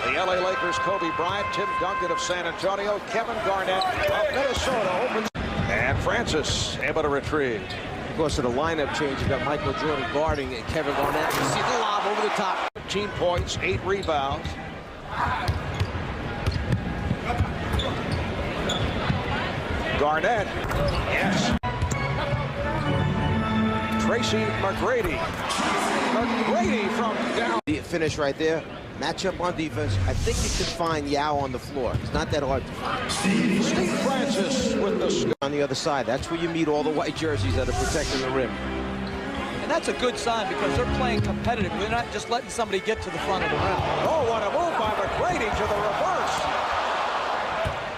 The LA Lakers, Kobe Bryant, Tim Duncan of San Antonio, Kevin Garnett of Minnesota opens. And Francis able to retrieve. Because of the lineup change, you've got Michael Jordan guarding and Kevin Garnett. You see the lob over the top. 15 points, 8 rebounds. Garnett, yes. Tracy McGrady. McGrady from down. The finish right there. Matchup on defense. I think you can find Yao on the floor. It's not that hard to find. Steve Francis with the score. On the other side, that's where you meet all the white jerseys that are protecting the rim. And that's a good sign because they're playing competitive. They're not just letting somebody get to the front of the rim. Oh, what a move by McGrady to the reverse.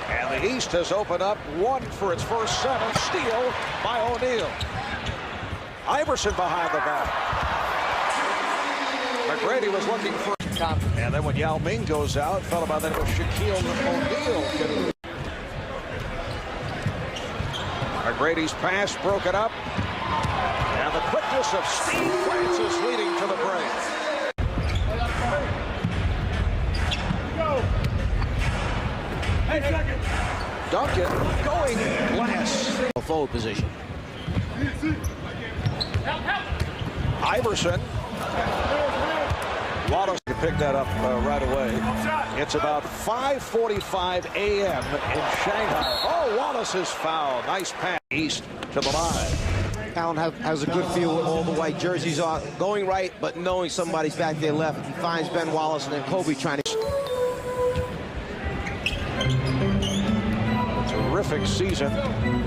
And the East has opened up one for its first 7. Steal by O'Neal. Iverson behind the back. McGrady was looking for. And then when Yao Ming goes out, a fellow by the name of Shaquille O'Neal. McGrady's pass broken up. And the quickness of Steve Francis leading to the break. Duncan going glass. Forward position. Iverson. Wallace can pick that up right away. It's about 5:45 a.m. in Shanghai. Oh, Wallace is fouled. Nice pass east to the line. Allen has a good feel where all the white jerseys are going right, but knowing somebody's back there left. He finds Ben Wallace and then Kobe trying to. Terrific season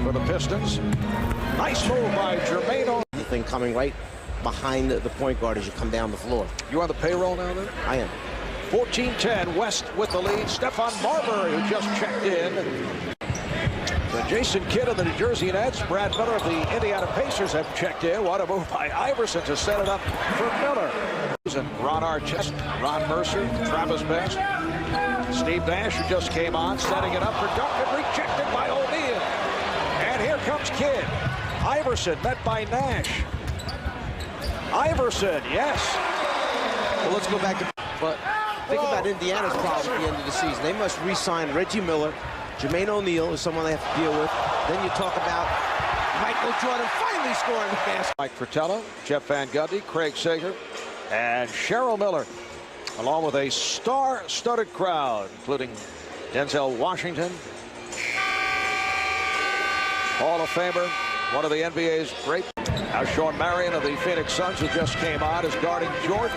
for the Pistons. Nice move by Jermaine. Thing coming right behind the point guard as you come down the floor. You on the payroll now, then? I am. 14-10, West with the lead. Stephon Marbury, who just checked in. The Jason Kidd of the New Jersey Nets, Brad Miller of the Indiana Pacers have checked in. What a move by Iverson to set it up for Miller. Ron Artest, Ron Mercer, Travis Best, Steve Nash, who just came on, setting it up for Duncan, rejected by O'Neal. And here comes Kidd. Iverson met by Nash. Iverson, yes. Well, let's go back to. But think about Indiana's problem at the end of the season. They must re-sign Reggie Miller. Jermaine O'Neal is someone they have to deal with. Then you talk about Michael Jordan finally scoring the basket. Mike Fratello, Jeff Van Gundy, Craig Sager, and Cheryl Miller, along with a star-studded crowd, including Denzel Washington, Hall of Famer, one of the NBA's great. Now Sean Marion of the Phoenix Suns, who just came on, is guarding Jordan.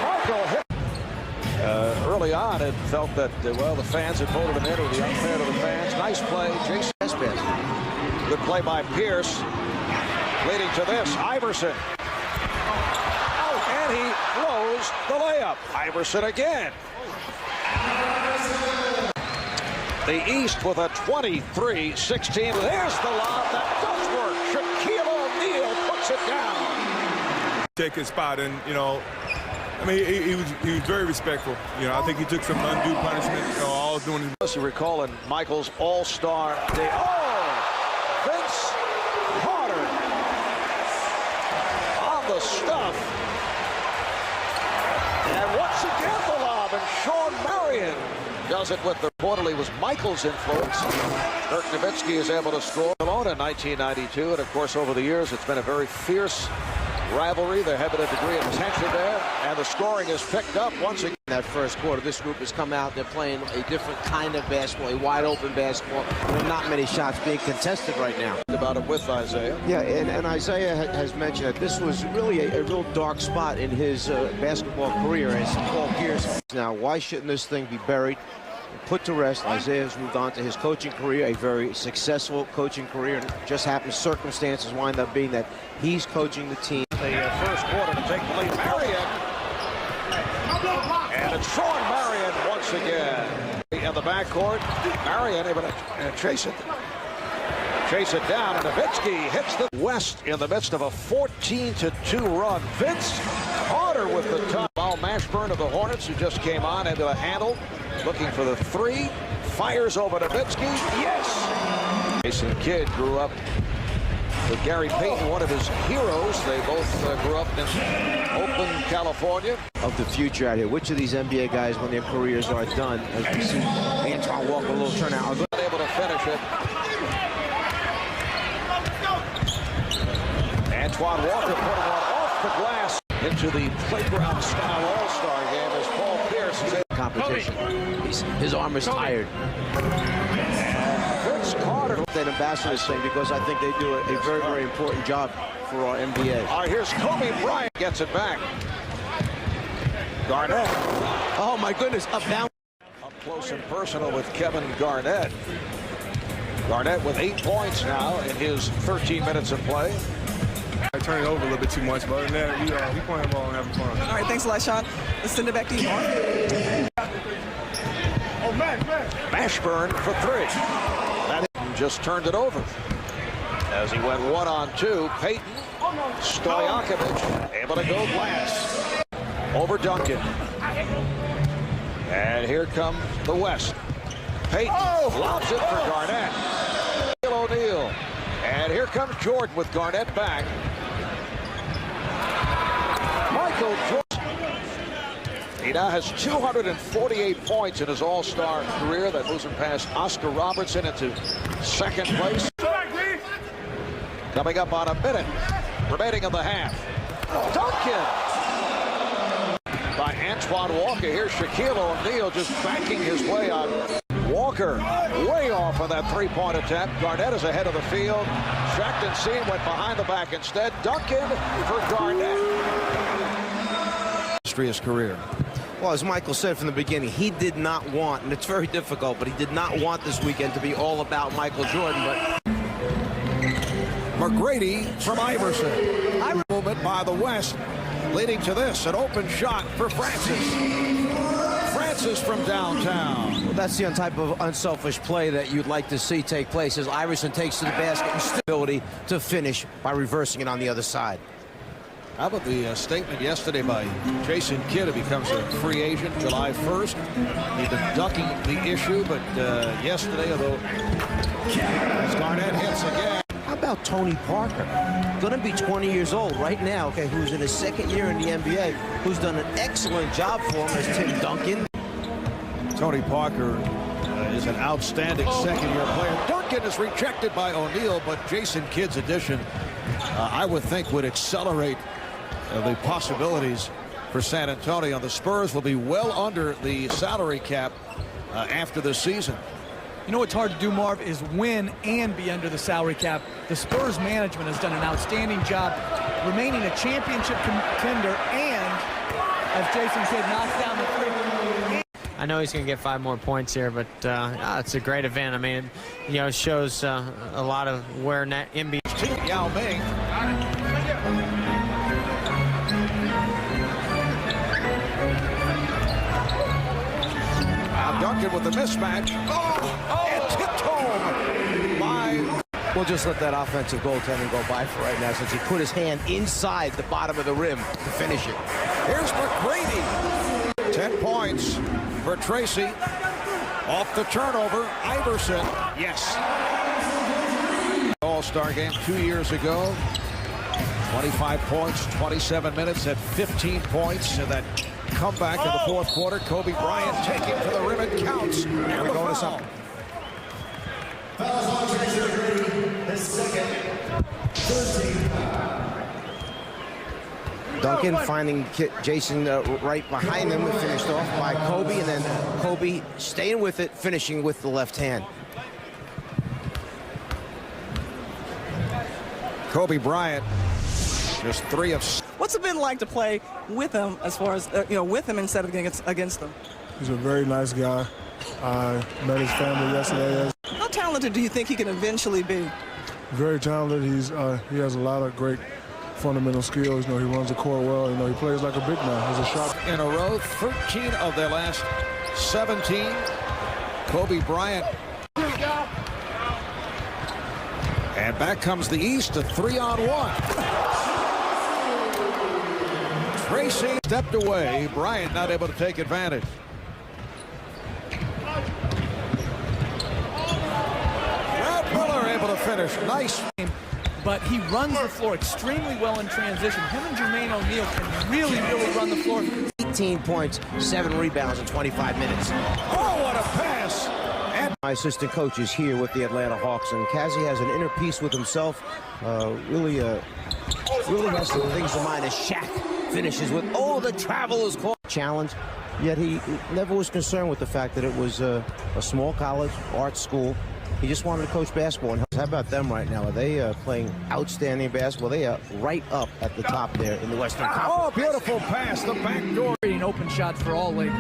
Marco hit. Early on, it felt that, well, the fans had voted him in. It would be unfair to the fans. Nice play. Jason Espen. Good play by Pierce. Leading to this. Iverson. Oh, and he blows the layup. Iverson again. The East with a 23-16. There's the lob. That does work. Shaquille O'Neal puts it down. Take his spot, and, you know, I mean, he was very respectful. You know, I think he took some undue punishment. You know, all doing his. As you recall, in Michael's All-Star Day. Oh, Vince Carter on the stuff. And once again, the lob, and Sean Marion does it with the reportedly was Michael's influence. Dirk Nowitzki is able to score alone in 1992, and of course, over the years, it's been a very fierce rivalry. There have been a degree of tension there, and the scoring is picked up once again. In that first quarter, this group has come out. They're playing a different kind of basketball, a wide-open basketball. There are not many shots being contested right now. About it with Isaiah. Yeah, and Isaiah has mentioned that this was really a real dark spot in his basketball career as Paul Pierce. Now, why shouldn't this thing be buried and put to rest? Isaiah has moved on to his coaching career, a very successful coaching career, and it just happens circumstances wind up being that he's coaching the team. The first quarter to take the lead. Marion. And it's Sean Marion once again. In the backcourt, Marion able to chase it down, and Nowitzki hits the West in the midst of a 14-2 run. Vince Carter with the top. Al Mashburn of the Hornets, who just came on, able to handle, looking for the three, fires over Nowitzki. Yes! Jason Kidd grew up with Gary Payton, one of his heroes. They both grew up in Oakland, California. Of the future out here. Which of these NBA guys, when their careers are done, as we see Antoine Walker, a little turnout, are good. Able to finish it. Antoine Walker putting one off the glass into the playground style all-star game as Paul Pierce is in Competition. His arm is tired. Vince Carter. That ambassadors thing, because I think they do a very, very important job for our NBA. All right, here's Kobe Bryant. Gets it back. Garnett. Oh my goodness, up down. Up close and personal with Kevin Garnett. Garnett with 8 points now in his 13 minutes of play. I turn it over a little bit too much, but other than that, we playing ball and having fun. All right, thanks a lot, Sean. Let's send it back to you, Mark. Oh, man. Mashburn for 3. That just turned it over. As he went 1-on-2, Payton, Stojakovic able to go glass over Duncan. And here comes the West. Payton lobs it for Garnett. O'Neal. And here comes Jordan with Garnett back. Michael Jordan. He now has 248 points in his all-star career. That moves him past Oscar Robertson into second place. Coming up on a minute remaining in the half. Duncan by Antoine Walker. Here's Shaquille O'Neal just backing his way on. Walker way off on that three-point attempt. Garnett is ahead of the field. Shackton Seen went behind the back instead. Duncan for Garnett. His career. Well, as Michael said from the beginning, he did not want, and it's very difficult, but he did not want this weekend to be all about Michael Jordan. But McGrady from Iverson. Movement by the West, leading to this, an open shot for Francis. Francis from downtown. well, that's the type of unselfish play that you'd like to see take place as Iverson takes to the basket and stability to finish by reversing it on the other side. How about the statement yesterday by Jason Kidd, who becomes a free agent July 1st. He's been ducking the issue, but yesterday, although as Garnett hits again. How about Tony Parker? Going to be 20 years old right now, okay, who's in his second year in the NBA, who's done an excellent job for him as Tim Duncan. Tony Parker is an outstanding second-year player. Duncan is rejected by O'Neal, but Jason Kidd's addition, I would think, would accelerate the possibilities for San Antonio. The Spurs will be well under the salary cap after the season. You know what's hard to do, Marv, is win and be under the salary cap. The Spurs management has done an outstanding job remaining a championship contender, and as Jason Kidd knocks down the three. I know he's going to get 5 more points here, but it's a great event. I mean, it shows a lot of where NBA. Yao Ming. Now Duncan with the mismatch. And tipped home by. We'll just let that offensive goaltending go by for right now since he put his hand inside the bottom of the rim to finish it. Here's McGrady. 10 points for Tracy. Off the turnover, Iverson. Yes. All-Star game 2 years ago. 25 points, 27 minutes at 15 points. And that comeback in the fourth quarter. Kobe Bryant taking to the rim. It counts. And we go to something. Duncan finding Jason right behind him, finished off by Kobe, and then Kobe staying with it, finishing with the left hand. Kobe Bryant, just 3 of. What's it been like to play with him, as far as with him instead of against him? He's a very nice guy. I met his family yesterday. How talented do you think he can eventually be? Very talented. He has a lot of great fundamental skills. He runs the court well. He plays like a big man. He's a shot In a row, 13 of their last 17. Kobe Bryant. And back comes the East, a 3-on-1. Tracy stepped away. Bryant not able to take advantage. Brad Miller able to finish. Nice. but he runs the floor extremely well in transition. Him and Jermaine O'Neal can really, really run the floor. 18 points, 7 rebounds in 25 minutes. Oh, what a pass! And My assistant coach is here with the Atlanta Hawks, and Cassie has an inner peace with himself. Really has some things in mind as Shaq finishes with, oh, the travel is called challenge. Yet he never was concerned with the fact that it was a small college, art school. He just wanted to coach basketball. And how about them right now? Are they playing outstanding basketball? They are right up at the top there in the Western Conference. oh, beautiful pass, the back door. Creating open shots for all Lakers.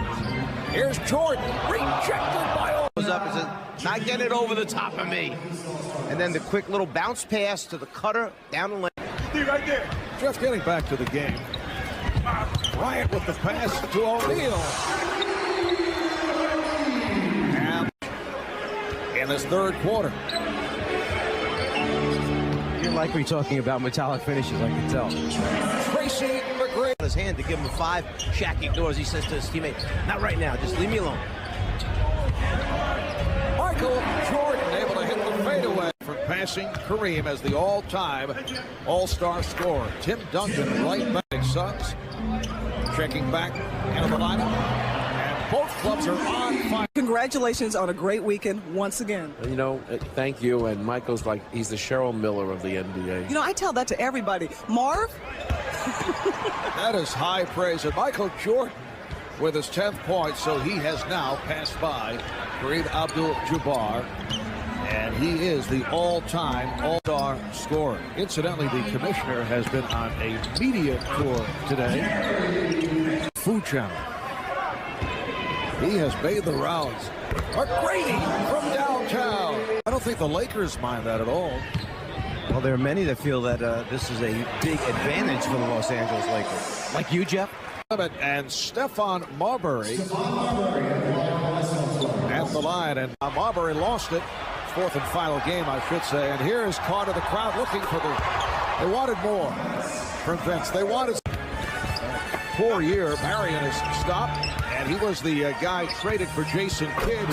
Here's Jordan, rejected by all. Goes up and says, not getting it over the top of me. And then the quick little bounce pass to the cutter down the lane. Right there. Jeff, getting back to the game. Bryant with the pass to O'Neal. And in this third quarter. You're likely talking about metallic finishes, I can tell. Tracy McGrady. His hand to give him a 5. Shaq ignores. He says to his teammate, not right now, just leave me alone. Michael Jordan able to hit the fadeaway from passing Kareem as the all-time all-star scorer. Tim Duncan right back. Suns checking back into the lineup. And both clubs are on fire. Congratulations on a great weekend once again. You know, thank you. And Michael's like, he's the Cheryl Miller of the NBA. You know, I tell that to everybody. Marv? That is high praise. And Michael Jordan with his 10th point, so he has now passed by Kareem Abdul-Jabbar, and he is the all-time all-star scorer. Incidentally, the commissioner has been on a media tour today. Food Channel. He has made the rounds. McGrady from downtown. I don't think the Lakers mind that at all. Well, there are many that feel that this is a big advantage for the Los Angeles Lakers. Like you, Jeff? And Stephon Marbury at the line, and Marbury lost it. 4th and final game, I should say. And here is Carter, the crowd looking for they wanted more from Vince. They wanted poor year. Marion has stopped, and he was the guy traded for Jason Kidd.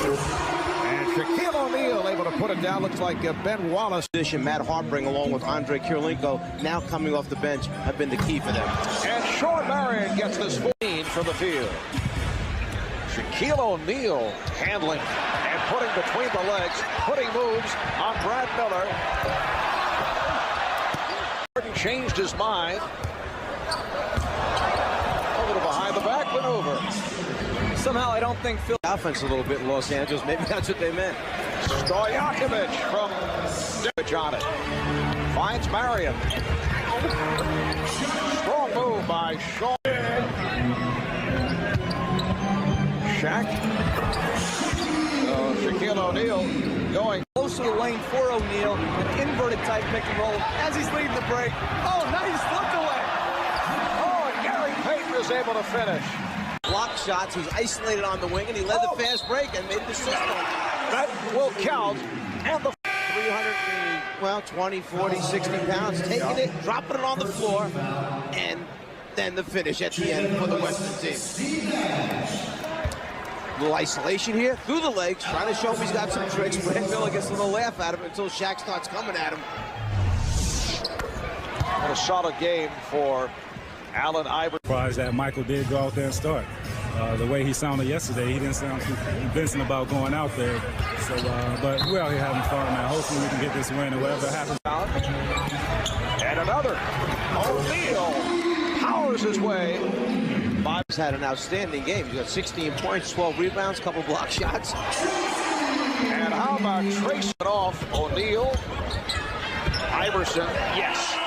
And Shaquille O'Neal able to put it down. Looks like Ben Wallace. Matt Harpring along with Andre Kirilenko now coming off the bench have been the key for them. And Sean Marion gets this 14 from the field. Shaquille O'Neal handling and putting between the legs, putting moves on Brad Miller. Jordan changed his mind. A little behind the back maneuver. Somehow I don't think Phil. Offense a little bit in Los Angeles. Maybe that's what they meant. Stojakovic from damage on it. Finds Marion. Strong move by Sean. Shaq. Shaquille O'Neal going Close to the lane for O'Neal. An inverted type pick and roll as he's leading the break. Oh, nice look away. Oh, and Gary Payton is able to finish. Block shots. He's isolated on the wing, and he led the fast break and made the assist. That will count. And the 20, 40, 60 pounds, taking it, dropping it on the floor, and then the finish at the end for the Western team. Little isolation here, through the legs, trying to show him he's got some tricks. Brad Miller gets a little laugh at him until Shaq starts coming at him. What a solid game for Allen Iverson. Surprised that Michael did go out there and start. The way he sounded yesterday, he didn't sound too convincing about going out there. So, but we're out here having fun, man. Hopefully we can get this win and whatever happens. And another. O'Neal powers his way. He's had an outstanding game. He's got 16 points, 12 rebounds, couple block shots. And how about tracing it off O'Neal? Iverson, yes.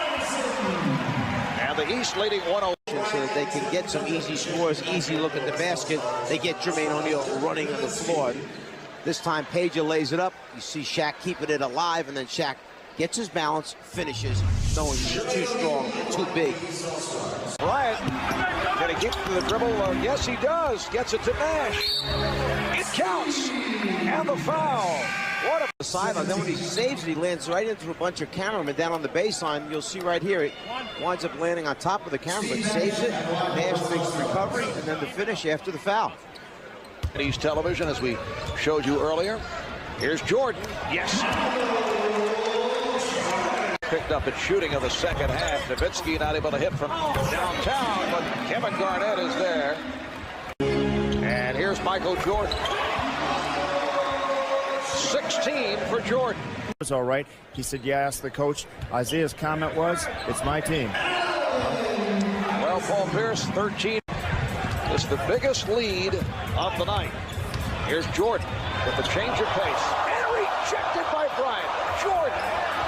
And the East leading 1-0. So that they can get some easy scores, easy look at the basket. They get Jermaine O'Neal running on the floor. This time, Peja lays it up. You see Shaq keeping it alive, and then Shaq gets his balance, finishes, knowing he's too strong, too big. Bryant, can he get to the dribble? Yes, he does. Gets it to Nash. It counts. And the foul. What a sideline. Then when he saves it, he lands right into a bunch of cameramen down on the baseline. You'll see right here, it winds up landing on top of the camera, but saves it. Nash makes the recovery, and then the finish after the foul. East Television, as we showed you earlier. Here's Jordan. Yes. Picked up at shooting of the second half. Nowitzki not able to hit from downtown, but Kevin Garnett is there. And here's Michael Jordan. 16 for Jordan. It was all right. He said, yeah, I asked the coach. Isaiah's comment was, it's my team. Well, Paul Pierce, 13. It's the biggest lead of the night. Here's Jordan with the change of pace. And rejected by Bryant. Jordan.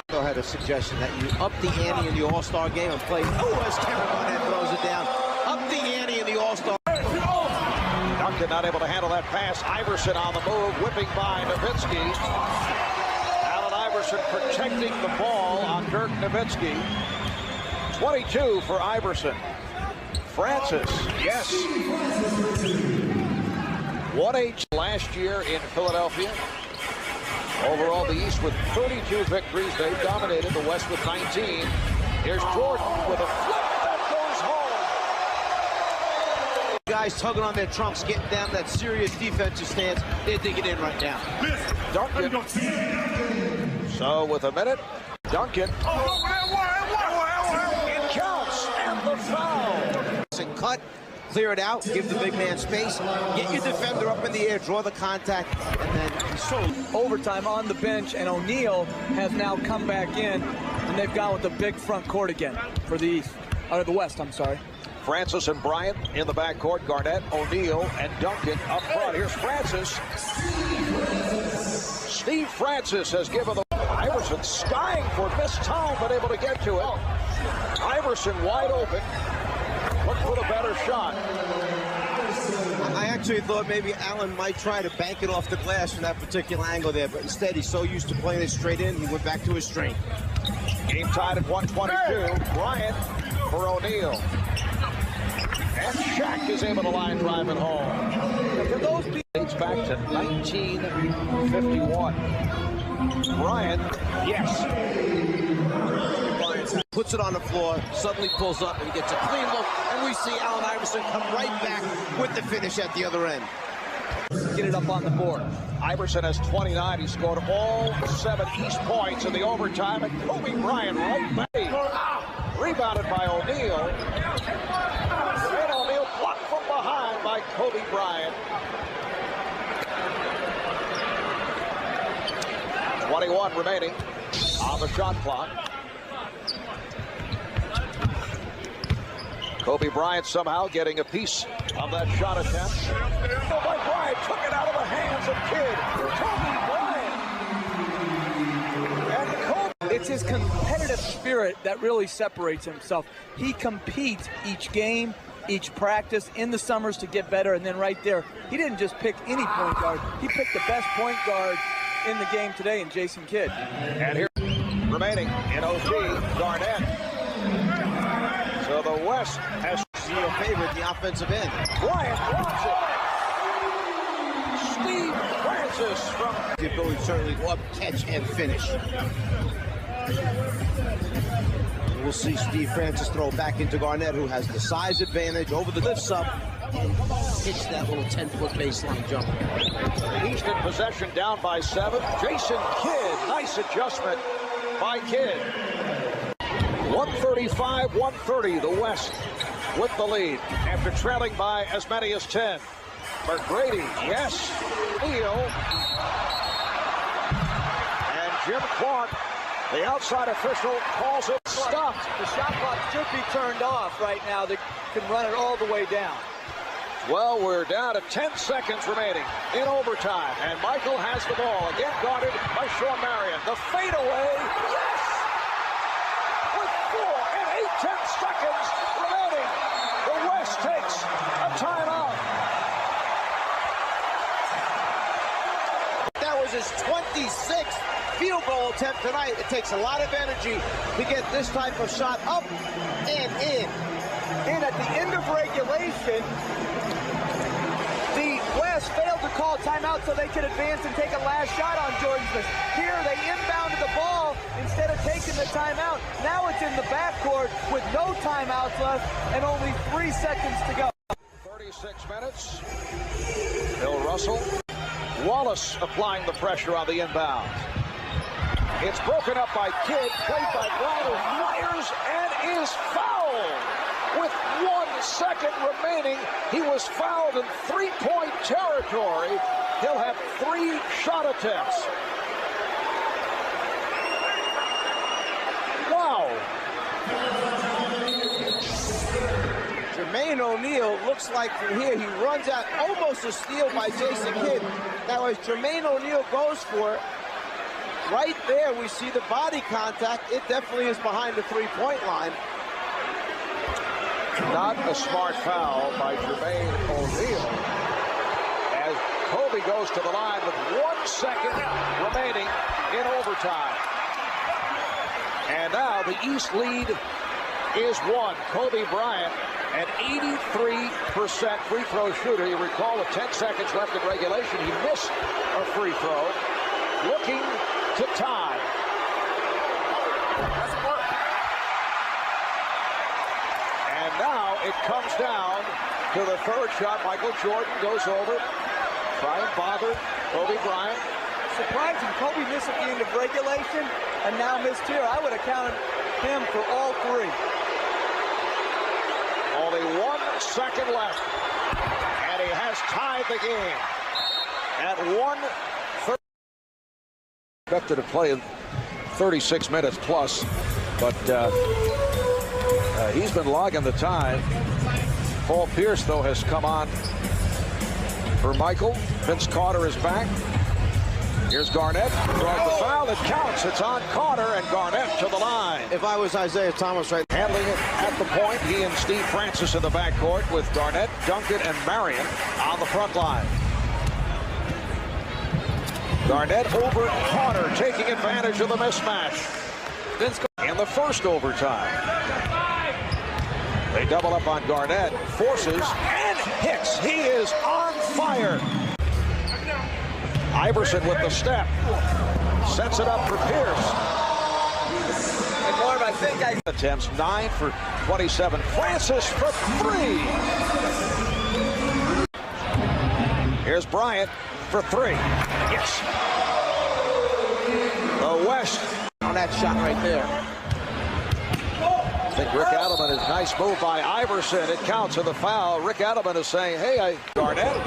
I had a suggestion that you up the ante in the All-Star game and play. Oh, as Kevin Garnett throws it down. Up the ante in the All-Star. Duncan not able to handle that pass. Iverson on the move, whipping by Nowitzki. Allen Iverson protecting the ball on Dirk Nowitzki. 22 for Iverson. Francis, yes. 1-8 last year in Philadelphia. Overall, the East with 32 victories. They've dominated the West with 19. Here's Jordan with a flip that goes home. Guys tugging on their trunks, getting down that serious defensive stance. They're digging in right now. Duncan. So with a minute, Duncan. It counts, and the foul. And cut, clear it out, give the big man space, get your defender up in the air, draw the contact, and then Overtime on the bench, and O'Neal has now come back in, and they've gone with the big front court again for the East, or the West, I'm sorry. Francis and Bryant in the backcourt. Garnett, O'Neal, and Duncan up front. Here's Francis. Steve Francis has given the Iverson skying for missed time, but able to get to it. Iverson wide open. Look for the better shot. I actually thought maybe Allen might try to bank it off the glass from that particular angle there, but instead he's so used to playing it straight in, he went back to his strength. Game tied at 122. Bryant for O'Neal. And Shaq is able to line drive it home. For those dates back to 1951. Bryant, yes. Puts it on the floor, suddenly pulls up and gets a clean look, and we see Allen Iverson come right back with the finish at the other end. Get it up on the board. Iverson has 29. He scored all 7 East points in the overtime, and Kobe Bryant right back. Rebounded by O'Neal. And O'Neal blocked from behind by Kobe Bryant. 21 remaining on the shot clock. Kobe Bryant somehow getting a piece of that shot attempt. Oh, by Bryant took it out of the hands of Kobe Bryant. And Kobe. It's his competitive spirit that really separates himself. He competes each game, each practice in the summers to get better, and then right there, he didn't just pick any point guard. He picked the best point guard in the game today in Jason Kidd. And here remaining in OT, Garnett. So the West has your favorite, the offensive end. Bryant wants it. Steve Francis from the ability to certainly go up, catch, and finish. We'll see Steve Francis throw back into Garnett, who has the size advantage over the lifts up and hits that little 10-foot baseline jump. East in possession, down by 7. Jason Kidd, nice adjustment by Kidd. 135-130, the West with the lead after trailing by as many as 10. McGrady, yes. Neal. And Jim Clark, the outside official, calls it stopped. The shot clock should be turned off right now. They can run it all the way down. Well, we're down to 10 seconds remaining in overtime. And Michael has the ball, again guarded by Shawn Marion. The fadeaway, yes! With 4 and 8/10 seconds remaining, the West takes a timeout. That was his 26th field goal attempt tonight. It takes a lot of energy to get this type of shot up and in. And at the end of regulation, the West failed to call timeout so they could advance and take a last shot on Jordan Smith. Here they inbounded the ball instead of taking the timeout. Now it's in the backcourt with no timeouts left and only 3 seconds to go. 36 minutes. Bill Russell. Wallace applying the pressure on the inbound. It's broken up by Kidd, played by Brown, who fires and is fouled. With 1 second remaining, he was fouled in three-point territory. He'll have 3 shot attempts. Wow. Jermaine O'Neal looks like from here he runs out, almost a steal by Jason Kidd. Now as Jermaine O'Neal goes for it, right there we see the body contact. It definitely is behind the three-point line. Not a smart foul by Jermaine O'Neal as Kobe goes to the line with 1 second remaining in overtime. And now the East lead is 1. Kobe Bryant, an 83% free throw shooter. You recall with 10 seconds left in regulation, he missed a free throw. Looking to tie. And now it comes down to the third shot. Michael Jordan goes over. Try and bother Kobe Bryant. Surprising, Kobe missed at the end of regulation and now missed here. I would have counted him for all 3. Only 1 second left. And he has tied the game at 1:30. Expected to play in 36 minutes plus, but he's been logging the time. Paul Pierce, though, has come on for Michael. Vince Carter is back. Here's Garnett. Draws the foul. It counts. It's on Carter, and Garnett to the line. If I was Isaiah Thomas right Handling it at the point, he and Steve Francis in the backcourt with Garnett, Duncan, and Marion on the front line. Garnett over Carter, taking advantage of the mismatch. Vince in the first overtime. They double up on Garnett, forces, and hits. He is on fire. Iverson with the step. Sets it up for Pierce. And Marv, I think attempts 9 for 27. Francis for 3. Here's Bryant for 3. Yes. The West on that shot right there. I think Rick Adelman is nice move by Iverson. It counts in the foul. Rick Adelman is saying, hey, Garnett.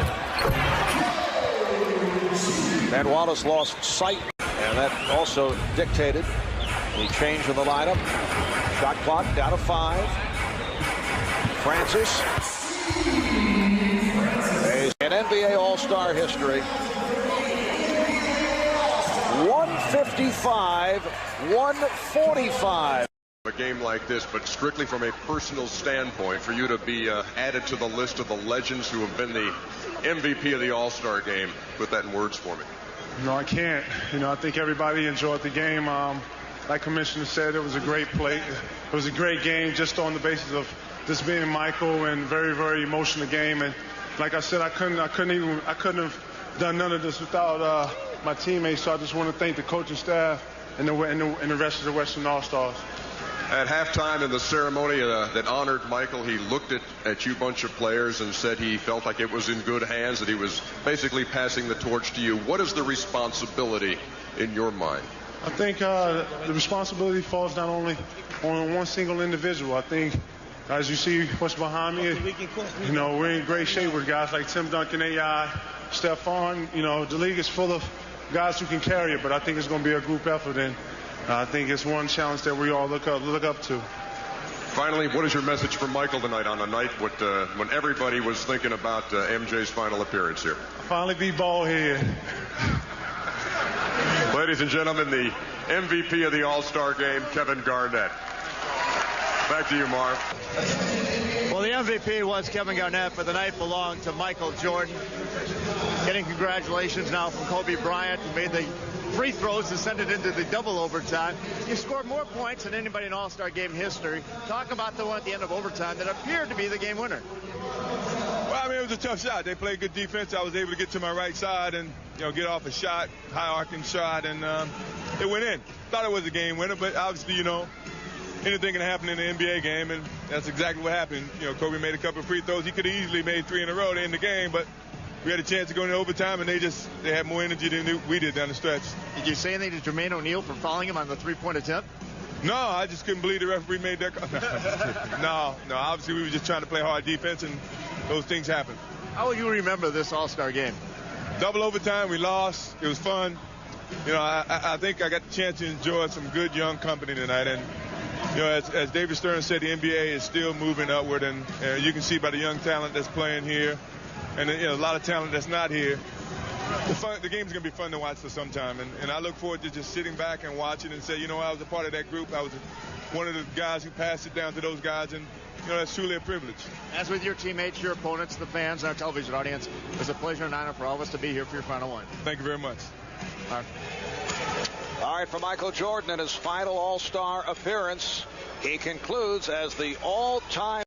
Van Wallace lost sight, and that also dictated the change in the lineup. Shot clock down to 5. Francis. In NBA All-Star history. 155, 145. A game like this, but strictly from a personal standpoint, for you to be added to the list of the legends who have been the MVP of the All-Star game, put that in words for me. No, I can't. I think everybody enjoyed the game. Like Commissioner said, it was a great play. It was a great game just on the basis of this being Michael and very, very emotional game. And like I said, I couldn't have done none of this without my teammates. So I just want to thank the coaching staff and the rest of the Western All-Stars. At halftime in the ceremony that honored Michael, he looked at you bunch of players and said he felt like it was in good hands, that he was basically passing the torch to you. What is the responsibility in your mind? I think the responsibility falls not only on one single individual. I think, as you see what's behind me, we're in great shape with guys like Tim Duncan, AI, Stephon. The league is full of guys who can carry it, but I think it's going to be a group effort, and I think it's one challenge that we all look up to. Finally, what is your message for Michael tonight on a night when everybody was thinking about MJ's final appearance here? Finally be bald head. Ladies and gentlemen, the MVP of the All-Star game, Kevin Garnett. Back to you, Marv. Well, the MVP was Kevin Garnett, but the night belonged to Michael Jordan. Getting congratulations now from Kobe Bryant, who made the free throws to send it into the double overtime. You scored more points than anybody in All-Star game history. Talk about the one at the end of overtime that appeared to be the game winner. Well, it was a tough shot. They played good defense. I was able to get to my right side and get off a shot, high arcing shot, and it went in. Thought it was a game winner, but obviously, anything can happen in the NBA game, and that's exactly what happened. Kobe made a couple of free throws. He could have easily made 3 in a row to end the game, but we had a chance to go into overtime, and they had more energy than we did down the stretch. Did you say anything to Jermaine O'Neal for fouling him on the three-point attempt? No, I just couldn't believe the referee made that call. No, obviously we were just trying to play hard defense, and those things happen. How will you remember this All-Star game? Double overtime, we lost. It was fun. You know, I think I got the chance to enjoy some good young company tonight. And, you know, as David Stern said, the NBA is still moving upward. And you can see by the young talent that's playing here and, you know, a lot of talent that's not here. The game's going to be fun to watch for some time. And I look forward to just sitting back and watching and say, you know, I was a part of that group. I was one of the guys who passed it down to those guys. And, you know, that's truly a privilege. As with your teammates, your opponents, the fans, and our television audience, it was a pleasure and honor for all of us to be here for your final one. Thank you very much. All right, for Michael Jordan in his final All-Star appearance, he concludes as the all-time